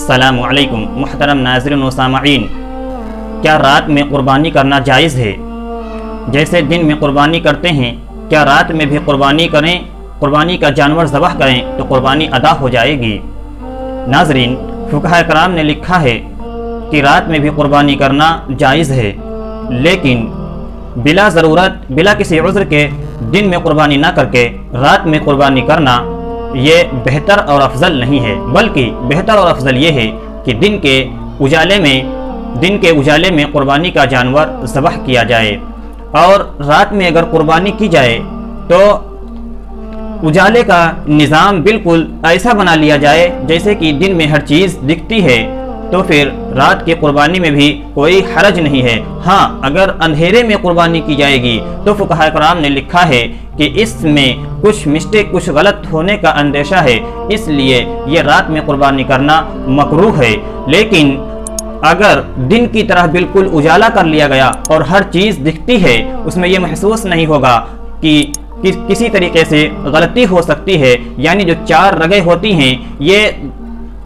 السلام علیکم محترم ناظرین و سامعین، کیا رات میں قربانی کرنا جائز ہے؟ جیسے دن میں قربانی کرتے ہیں، کیا رات میں بھی قربانی کریں، قربانی کا جانور ذبح کریں تو قربانی ادا ہو جائے گی؟ ناظرین، فقہاء کرام نے لکھا ہے کہ رات میں بھی قربانی کرنا جائز ہے، لیکن بلا ضرورت، بلا کسی عذر کے دن میں قربانی نہ کر کے رات میں قربانی کرنا یہ بہتر اور افضل نہیں ہے، بلکہ بہتر اور افضل یہ ہے کہ دن کے اجالے میں قربانی کا جانور ذبح کیا جائے، اور رات میں اگر قربانی کی جائے تو اجالے کا نظام بالکل ایسا بنا لیا جائے جیسے کہ دن میں ہر چیز دکھتی ہے، تو پھر رات کی قربانی میں بھی کوئی حرج نہیں ہے۔ ہاں، اگر اندھیرے میں قربانی کی جائے گی تو فقہاء کرام نے لکھا ہے کہ اس میں کچھ مسٹیک، کچھ غلط ہونے کا اندیشہ ہے، اس لیے یہ رات میں قربانی کرنا مکروہ ہے۔ لیکن اگر دن کی طرح بالکل اجالا کر لیا گیا اور ہر چیز دکھتی ہے، اس میں یہ محسوس نہیں ہوگا کہ کسی طریقے سے غلطی ہو سکتی ہے، یعنی جو 4 رگیں ہوتی ہیں یہ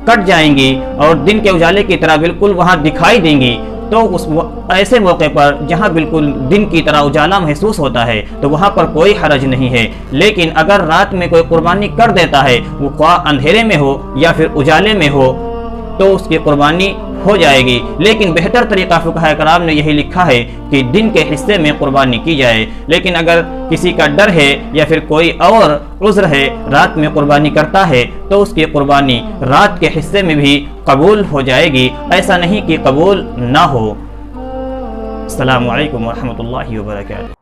کٹ جائیں گی اور دن کے اجالے کی طرح بالکل وہاں دکھائی دیں گی، تو اس ایسے موقع پر جہاں بالکل دن کی طرح اجالا محسوس ہوتا ہے تو وہاں پر کوئی حرج نہیں ہے۔ لیکن اگر رات میں کوئی قربانی کر دیتا ہے، وہ خواہ اندھیرے میں ہو یا پھر اجالے میں ہو، تو اس کی قربانی ہو جائے گی۔ لیکن بہتر طریقہ فقہاء کرام نے یہی لکھا ہے کہ دن کے حصے میں قربانی کی جائے۔ لیکن اگر کسی کا ڈر ہے یا پھر کوئی اور عذر ہے، رات میں قربانی کرتا ہے، تو اس کی قربانی رات کے حصے میں بھی قبول ہو جائے گی، ایسا نہیں کہ قبول نہ ہو۔ السلام علیکم ورحمۃ اللہ وبرکاتہ۔